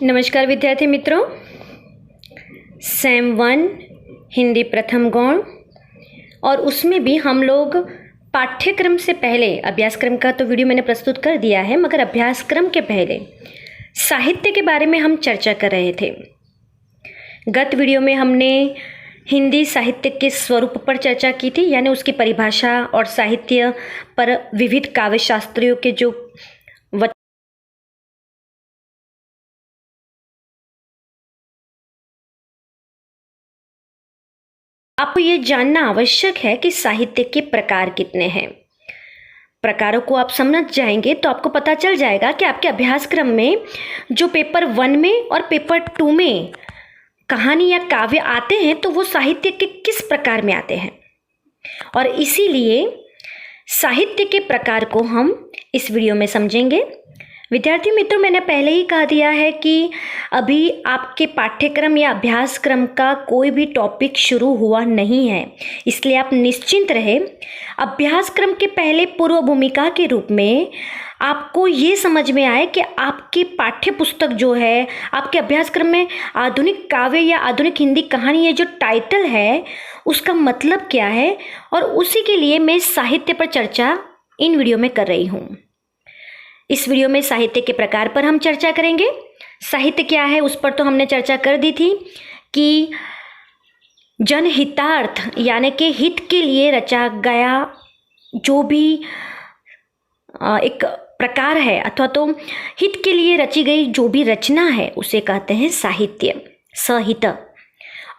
नमस्कार विद्यार्थी मित्रों, सेम 1 हिंदी प्रथम गौण और उसमें भी हम लोग पाठ्यक्रम से पहले अभ्यासक्रम का तो वीडियो मैंने प्रस्तुत कर दिया है, मगर अभ्यासक्रम के पहले साहित्य के बारे में हम चर्चा कर रहे थे। गत वीडियो में हमने हिंदी साहित्य के स्वरूप पर चर्चा की थी, यानी उसकी परिभाषा और साहित्य पर विविध काव्य शास्त्रियों के जो आपको ये जानना आवश्यक है कि साहित्य के प्रकार कितने हैं। प्रकारों को आप समझ जाएंगे तो आपको पता चल जाएगा कि आपके अभ्यासक्रम में जो पेपर 1 में और पेपर 2 में कहानी या काव्य आते हैं तो वो साहित्य के किस प्रकार में आते हैं, और इसीलिए साहित्य के प्रकार को हम इस वीडियो में समझेंगे। विद्यार्थी मित्रों, मैंने पहले ही कहा दिया है कि अभी आपके पाठ्यक्रम या अभ्यासक्रम का कोई भी टॉपिक शुरू हुआ नहीं है, इसलिए आप निश्चिंत रहे। अभ्यासक्रम के पहले पूर्व भूमिका के रूप में आपको ये समझ में आए कि आपकी पाठ्य पुस्तक जो है, आपके अभ्यासक्रम में आधुनिक काव्य या आधुनिक हिंदी कहानी ये जो टाइटल है उसका मतलब क्या है, और उसी के लिए मैं साहित्य पर चर्चा इन वीडियो में कर रही हूँ। इस वीडियो में साहित्य के प्रकार पर हम चर्चा करेंगे। साहित्य क्या है उस पर तो हमने चर्चा कर दी थी कि जनहितार्थ यानी कि हित के लिए रचा गया जो भी एक प्रकार है, अथवा तो हित के लिए रची गई जो भी रचना है उसे कहते हैं साहित्य, सहित।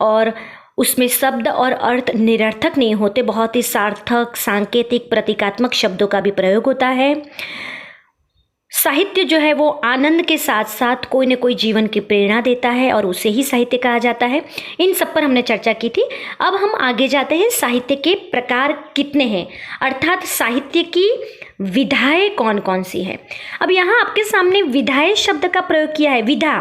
और उसमें शब्द और अर्थ निरर्थक नहीं होते, बहुत ही सार्थक, सांकेतिक, प्रतीकात्मक शब्दों का भी प्रयोग होता है। साहित्य जो है वो आनंद के साथ साथ कोई न कोई जीवन की प्रेरणा देता है और उसे ही साहित्य कहा जाता है। इन सब पर हमने चर्चा की थी। अब हम आगे जाते हैं, साहित्य के प्रकार कितने हैं, अर्थात साहित्य की विधाएं कौन कौन सी हैं। अब यहाँ आपके सामने विधाएं शब्द का प्रयोग किया है। विधा,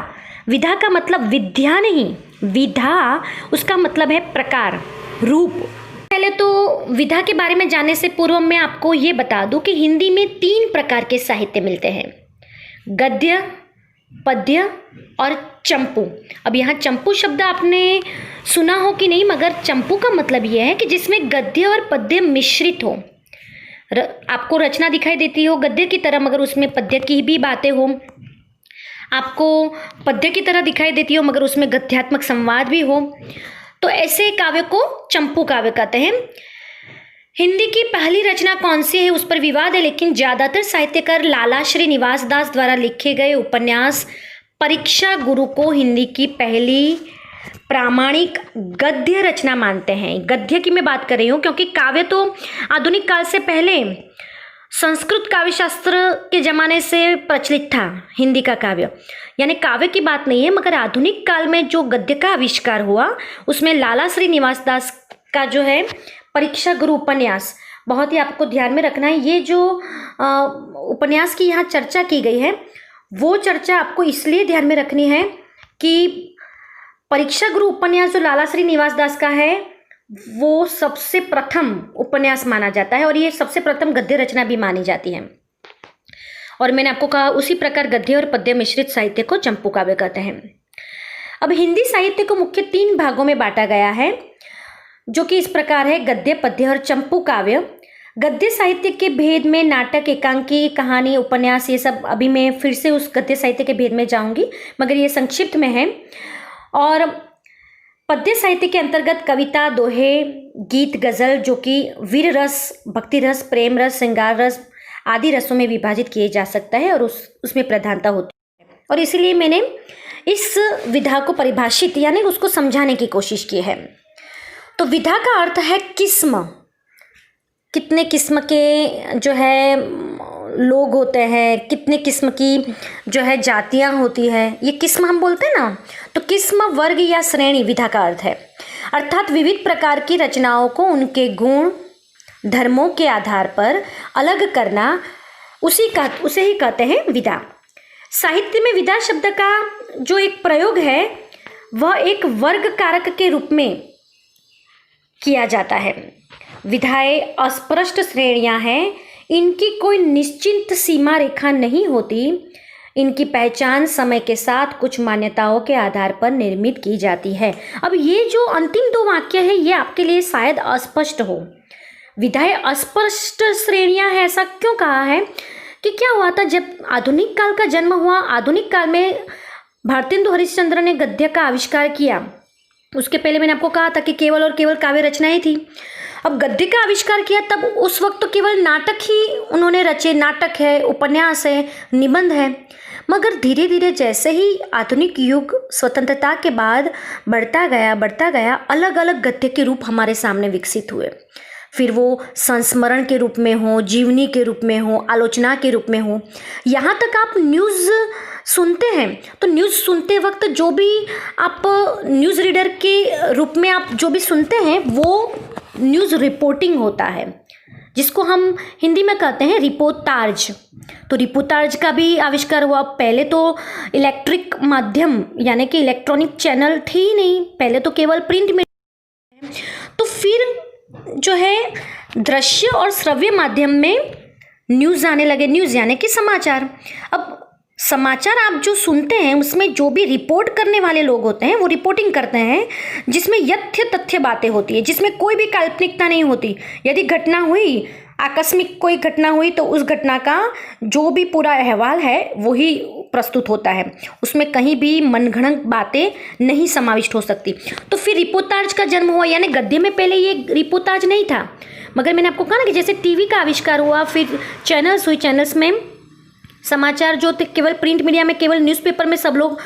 विधा का मतलब विद्या नहीं, विधा उसका मतलब है प्रकार, रूप। पहले तो विधा के बारे में जानने से पूर्व मैं आपको ये बता दूं कि हिंदी में 3 प्रकार के साहित्य मिलते हैं, गद्य, पद्य और चंपू। अब यहाँ चंपू शब्द आपने सुना हो कि नहीं, मगर चंपू का मतलब ये है कि जिसमें गद्य और पद्य मिश्रित हो। आपको रचना दिखाई देती हो गद्य की तरह, मगर उसमें पद्य की भी बातें हो। आपको पद्य की तरह दिखाई देती हो मगर उसमें गद्यात्मक संवाद भी हो, तो ऐसे काव्य को चंपू काव्य कहते हैं। हिंदी की पहली रचना कौन सी है उस पर विवाद है, लेकिन ज़्यादातर साहित्यकार लाला श्रीनिवास दास द्वारा लिखे गए उपन्यास परीक्षा गुरु को हिंदी की पहली प्रामाणिक गद्य रचना मानते हैं। गद्य की मैं बात कर रही हूँ क्योंकि काव्य तो आधुनिक काल से पहले संस्कृत काव्य शास्त्र के ज़माने से प्रचलित था। हिंदी का काव्य यानी काव्य की बात नहीं है, मगर आधुनिक काल में जो गद्य का आविष्कार हुआ उसमें लाला श्रीनिवास दास का जो है परीक्षा गुरु उपन्यास, बहुत ही आपको ध्यान में रखना है। ये जो उपन्यास की यहाँ चर्चा की गई है वो चर्चा आपको इसलिए ध्यान में रखनी है कि परीक्षा गुरु उपन्यास जो लाला श्रीनिवास दास का है वो सबसे प्रथम उपन्यास माना जाता है और ये सबसे प्रथम गद्य रचना भी मानी जाती है। और मैंने आपको कहा उसी प्रकार गद्य और पद्य मिश्रित साहित्य को चंपू काव्य कहते हैं। अब हिंदी साहित्य को मुख्य 3 भागों में बांटा गया है, जो कि इस प्रकार है, गद्य, पद्य और चंपू काव्य। गद्य साहित्य के भेद में नाटक, एकांकी, कहानी, उपन्यास, ये सब अभी मैं फिर से उस गद्य साहित्य के भेद में जाऊंगी, मगर ये संक्षिप्त में है। और पद्य साहित्य के अंतर्गत कविता, दोहे, गीत, गजल जो कि वीर रस, भक्ति रस, प्रेम रस, श्रृंगार रस आदि रसों में विभाजित किए जा सकता है और उसमें प्रधानता होती है। और इसीलिए मैंने इस विधा को परिभाषित यानी उसको समझाने की कोशिश की है। तो विधा का अर्थ है किस्म, कितने किस्म के जो है लोग होते हैं, कितने किस्म की जो है जातियां होती है, ये किस्म हम बोलते हैं ना, तो किस्म, वर्ग या श्रेणी विधा का अर्थ है। अर्थात विविध प्रकार की रचनाओं को उनके गुण धर्मों के आधार पर अलग करना, उसे ही कहते हैं विधा। साहित्य में विधा शब्द का जो एक प्रयोग है वह एक वर्ग कारक के रूप में किया जाता है। विधाएं अस्पष्ट श्रेणियां हैं, इनकी कोई निश्चित सीमा रेखा नहीं होती, इनकी पहचान समय के साथ कुछ मान्यताओं के आधार पर निर्मित की जाती है। अब ये जो अंतिम दो वाक्य है ये आपके लिए शायद अस्पष्ट हो। विधाएं अस्पष्ट श्रेणियां है, ऐसा क्यों कहा है कि क्या हुआ था जब आधुनिक काल का जन्म हुआ। आधुनिक काल में भारतेंदु हरिश्चंद्र ने गद्य का आविष्कार किया। उसके पहले मैंने आपको कहा था कि केवल और केवल काव्य रचनाएं थी। अब गद्य का आविष्कार किया तब उस वक्त तो केवल नाटक ही उन्होंने रचे। नाटक है, उपन्यास है, निबंध है। मगर धीरे धीरे जैसे ही आधुनिक युग स्वतंत्रता के बाद बढ़ता गया अलग अलग गद्य के रूप हमारे सामने विकसित हुए। फिर वो संस्मरण के रूप में हो, जीवनी के रूप में हो, आलोचना के रूप में हो। यहाँ तक आप न्यूज़ सुनते हैं तो न्यूज़ सुनते वक्त जो भी आप न्यूज़ रीडर के रूप में आप जो भी सुनते हैं वो न्यूज़ रिपोर्टिंग होता है, जिसको हम हिंदी में कहते हैं रिपोर्टाज। तो रिपोर्टाज का भी आविष्कार हुआ। पहले तो इलेक्ट्रिक माध्यम यानी कि इलेक्ट्रॉनिक चैनल थी ही नहीं, पहले तो केवल प्रिंट मीडिया। तो फिर जो है दृश्य और श्रव्य माध्यम में न्यूज़ आने लगे। न्यूज़ यानी कि समाचार। अब समाचार आप जो सुनते हैं उसमें जो भी रिपोर्ट करने वाले लोग होते हैं वो रिपोर्टिंग करते हैं जिसमें यथ्य तथ्य बातें होती है, जिसमें कोई भी काल्पनिकता नहीं होती। यदि घटना हुई, आकस्मिक कोई घटना हुई तो उस घटना का जो भी पूरा अहवाल है वही प्रस्तुत होता है, उसमें कहीं भी मनगढ़ंत बातें नहीं समाविष्ट हो सकती। तो फिर रिपोर्टाज का जन्म हुआ। यानी गद्य में पहले ये रिपोर्टाज नहीं था, मगर मैंने आपको कहा ना कि जैसे टीवी का आविष्कार हुआ, फिर चैनल्स हुई, चैनल्स में समाचार जो थे केवल प्रिंट मीडिया में, केवल न्यूज़पेपर में सब लोग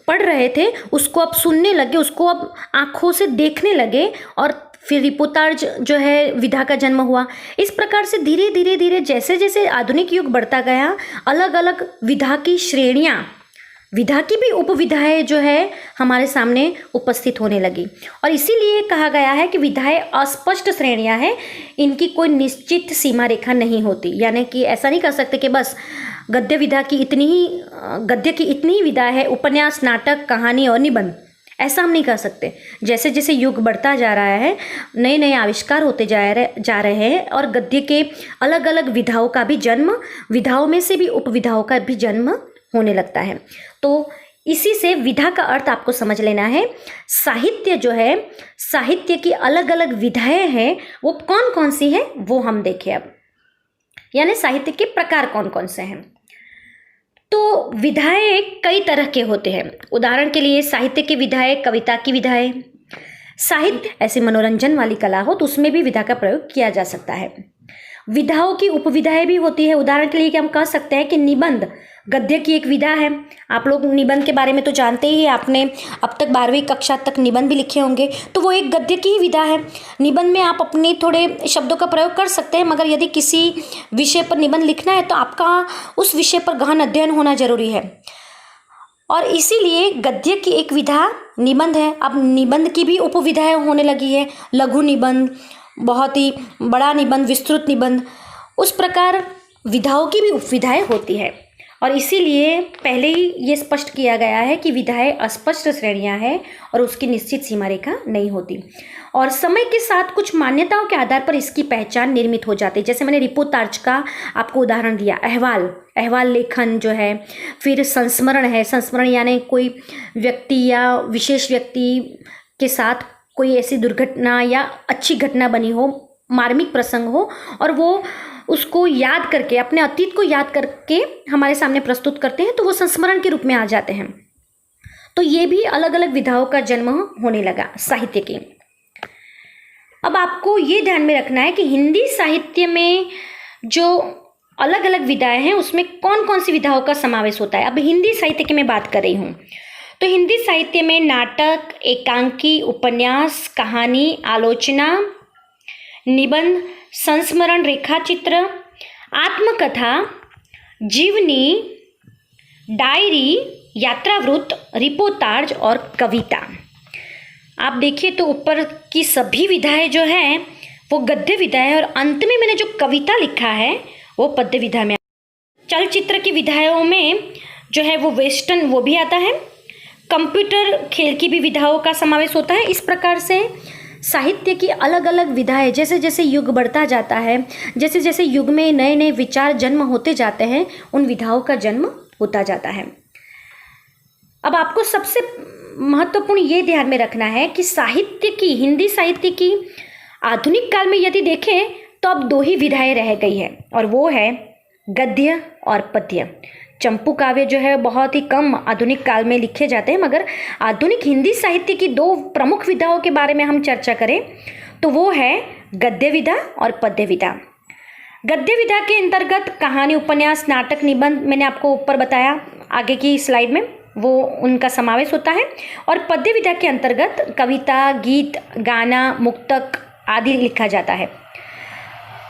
पढ़ रहे थे, उसको अब सुनने लगे, उसको अब आँखों से देखने लगे, और फिर रिपोर्टाज जो है विधा का जन्म हुआ। इस प्रकार से धीरे धीरे जैसे जैसे आधुनिक युग बढ़ता गया अलग अलग विधा की श्रेणियाँ, विधा की भी उपविधाएं जो है हमारे सामने उपस्थित होने लगी। और इसीलिए कहा गया है कि विधाएं अस्पष्ट श्रेणियां हैं, इनकी कोई निश्चित सीमा रेखा नहीं होती। यानी कि ऐसा नहीं कर सकते कि बस गद्य विधा की इतनी ही, गद्य की इतनी ही विधा है, उपन्यास, नाटक, कहानी और निबंध, ऐसा हम नहीं कर सकते। जैसे जैसे युग बढ़ता जा रहा है नए नए आविष्कार होते जा रहे हैं और गद्य के अलग अलग विधाओं का भी जन्म, विधाओं में से भी उपविधाओं का भी जन्म होने लगता है। तो इसी से विधा का अर्थ आपको समझ लेना है। साहित्य जो है, साहित्य की अलग अलग विधाएं हैं, वो कौन कौन सी हैं वो हम देखें अब। यानी साहित्य के प्रकार कौन कौन से हैं। तो विधाएं कई तरह के होते हैं। उदाहरण के लिए साहित्य की विधाएं, कविता की विधाएं। साहित्य ऐसे मनोरंजन वाली कला हो तो उसमें भी विधा का प्रयोग किया जा सकता है। विधाओं की उपविधाएं भी होती है। उदाहरण के लिए कि हम कह सकते हैं कि निबंध गद्य की एक विधा है। आप लोग निबंध के बारे में तो जानते ही, आपने अब तक 12वीं कक्षा तक निबंध भी लिखे होंगे, तो वो एक गद्य की ही विधा है। निबंध में आप अपने थोड़े शब्दों का प्रयोग कर सकते हैं, मगर यदि किसी विषय पर निबंध लिखना है तो आपका उस विषय पर गहन अध्ययन होना जरूरी है, और इसीलिए गद्य की एक विधा निबंध है। अब निबंध की भी उपविधाएं होने लगी है, लघु निबंध, बहुत ही बड़ा निबंध, विस्तृत निबंध। उस प्रकार विधाओं की भी उपविधाएं होती है, और इसीलिए पहले ही ये स्पष्ट किया गया है कि विधाएं अस्पष्ट श्रेणियां हैं और उसकी निश्चित सीमा रेखा नहीं होती, और समय के साथ कुछ मान्यताओं के आधार पर इसकी पहचान निर्मित हो जाती है। जैसे मैंने रिपोर्टाज का आपको उदाहरण दिया, अहवाल लेखन जो है, फिर संस्मरण है। संस्मरण यानी कोई व्यक्ति या विशेष व्यक्ति के साथ कोई ऐसी दुर्घटना या अच्छी घटना बनी हो, मार्मिक प्रसंग हो, और वो उसको याद करके, अपने अतीत को याद करके हमारे सामने प्रस्तुत करते हैं, तो वो संस्मरण के रूप में आ जाते हैं। तो ये भी अलग अलग विधाओं का जन्म होने लगा साहित्य की। अब आपको ये ध्यान में रखना है कि हिंदी साहित्य में जो अलग अलग विधाएं हैं उसमें कौन कौन सी विधाओं का समावेश होता है। अब हिंदी साहित्य की मैं बात कर रही हूँ, तो हिंदी साहित्य में नाटक, एकांकी, उपन्यास, कहानी, आलोचना, निबंध, संस्मरण, रेखाचित्र, आत्मकथा, जीवनी, डायरी, यात्रावृत्त, रिपोर्टाज और कविता। आप देखिए तो ऊपर की सभी विधाएं जो हैं वो गद्य विधा है, और अंत में मैंने जो कविता लिखा है वो पद्य विधा में। चलचित्र की विधाओं में जो है वो वेस्टर्न वो भी आता है। कंप्यूटर खेल की भी विधाओं का समावेश होता है। इस प्रकार से साहित्य की अलग अलग विधाएं, जैसे जैसे युग बढ़ता जाता है, जैसे जैसे युग में नए नए विचार जन्म होते जाते हैं, उन विधाओं का जन्म होता जाता है। अब आपको सबसे महत्वपूर्ण ये ध्यान में रखना है कि साहित्य की, हिंदी साहित्य की आधुनिक काल में यदि देखें तो अब दो ही विधाएं रह गई है, और वो है गद्य और पद्य। चंपू काव्य जो है बहुत ही कम आधुनिक काल में लिखे जाते हैं, मगर आधुनिक हिंदी साहित्य की दो प्रमुख विधाओं के बारे में हम चर्चा करें तो वो है गद्य विधा और पद्य विधा। गद्य विधा के अंतर्गत कहानी, उपन्यास, नाटक, निबंध, मैंने आपको ऊपर बताया आगे की स्लाइड में, वो उनका समावेश होता है। और पद्य विधा के अंतर्गत कविता, गीत, गाना, मुक्तक आदि लिखा जाता है।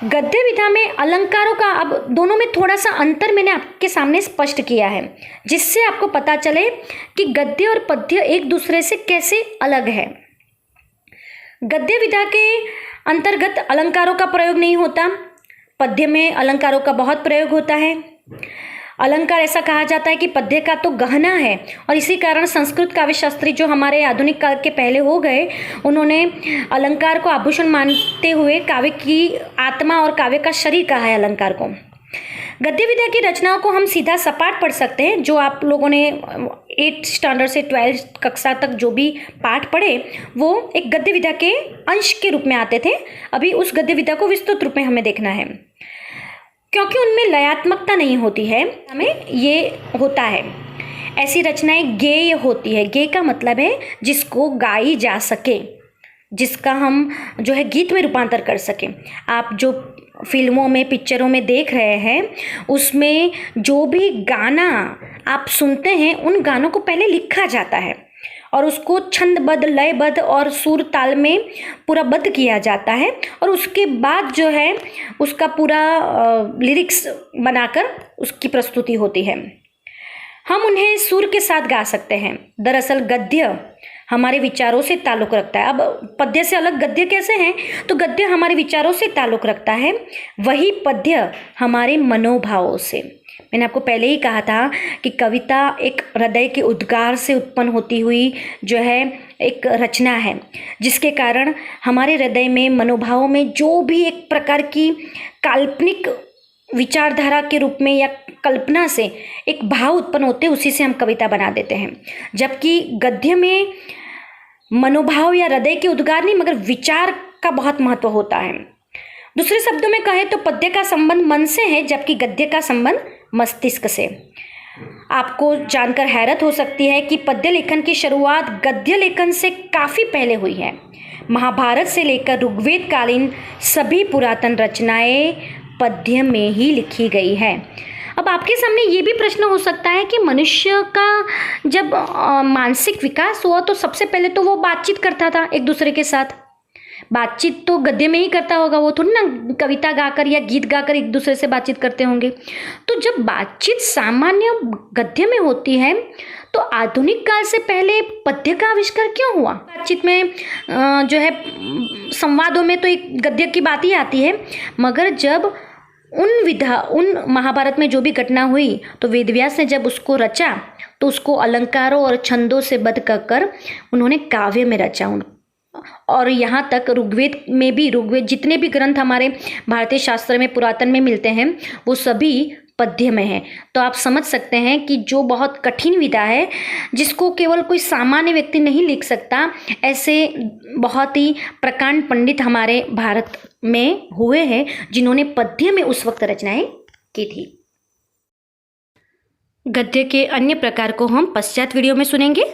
गद्य विधा में अलंकारों का, अब दोनों में थोड़ा सा अंतर मैंने आपके सामने स्पष्ट किया है, जिससे आपको पता चले कि गद्य और पद्य एक दूसरे से कैसे अलग है। गद्य विधा के अंतर्गत अलंकारों का प्रयोग नहीं होता, पद्य में अलंकारों का बहुत प्रयोग होता है। अलंकार ऐसा कहा जाता है कि पद्य का तो गहना है, और इसी कारण संस्कृत काव्य शास्त्री जो हमारे आधुनिक काल के पहले हो गए, उन्होंने अलंकार को आभूषण मानते हुए काव्य की आत्मा और काव्य का शरीर कहा है अलंकार को। गद्य विधा की रचनाओं को हम सीधा सपाट पढ़ सकते हैं। जो आप लोगों ने 8th स्टैंडर्ड से 12th कक्षा तक जो भी पाठ पढ़े वो एक गद्य विधा के अंश के रूप में आते थे। अभी उस गद्य विधा को विस्तृत रूप में हमें देखना है, क्योंकि उनमें लयात्मकता नहीं होती है, हमें ये होता है। ऐसी रचनाएं गेय होती है। गेय का मतलब है जिसको गाई जा सके, जिसका हम जो है गीत में रूपांतर कर सकें। आप जो फिल्मों में, पिक्चरों में देख रहे हैं, उसमें जो भी गाना आप सुनते हैं उन गानों को पहले लिखा जाता है और उसको छंदबद्ध, लयबद्ध और सुर ताल में पूरा बद्ध किया जाता है, और उसके बाद जो है उसका पूरा लिरिक्स बनाकर उसकी प्रस्तुति होती है। हम उन्हें सुर के साथ गा सकते हैं। दरअसल गद्य हमारे विचारों से ताल्लुक़ रखता है। अब पद्य से अलग गद्य कैसे हैं? तो गद्य हमारे विचारों से ताल्लुक़ रखता है, वही पद्य हमारे मनोभावों से। मैंने आपको पहले ही कहा था कि कविता एक हृदय के उद्गार से उत्पन्न होती हुई जो है एक रचना है, जिसके कारण हमारे हृदय में, मनोभावों में जो भी एक प्रकार की काल्पनिक विचारधारा के रूप में या कल्पना से एक भाव उत्पन्न होते हैं, उसी से हम कविता बना देते हैं। जबकि गद्य में मनोभाव या हृदय के उद्गार नहीं, मगर विचार का बहुत महत्व होता है। दूसरे शब्दों में कहें तो पद्य का संबंध मन से है, जबकि गद्य का संबंध मस्तिष्क से। आपको जानकर हैरत हो सकती है कि पद्य लेखन की शुरुआत गद्य लेखन से काफ़ी पहले हुई है। महाभारत से लेकर ऋग्वेद कालीन सभी पुरातन रचनाएं पद्य में ही लिखी गई है। अब आपके सामने ये भी प्रश्न हो सकता है कि मनुष्य का जब मानसिक विकास हुआ तो सबसे पहले तो वो बातचीत करता था एक दूसरे के साथ। बातचीत तो गद्य में ही करता होगा, वो थोड़ी ना कविता गाकर या गीत गाकर एक दूसरे से बातचीत करते होंगे। तो जब बातचीत सामान्य गद्य में होती है तो आधुनिक काल से पहले पद्य का आविष्कार क्यों हुआ? बातचीत में जो है संवादों में तो एक गद्य की बात ही आती है, मगर जब उन महाभारत में जो भी घटना हुई तो वेदव्यास ने जब उसको रचा तो उसको अलंकारों और छंदों से बद्ध कर उन्होंने काव्य में रचा। और यहाँ तक ऋग्वेद में भी, ऋग्वेद जितने भी ग्रंथ हमारे भारतीय शास्त्र में पुरातन में मिलते हैं वो सभी पद्य में है। तो आप समझ सकते हैं कि जो बहुत कठिन विधा है, जिसको केवल कोई सामान्य व्यक्ति नहीं लिख सकता, ऐसे बहुत ही प्रकांड पंडित हमारे भारत में हुए हैं जिन्होंने पद्य में उस वक्त रचनाएं की थी। गद्य के अन्य प्रकार को हम पश्चात वीडियो में सुनेंगे।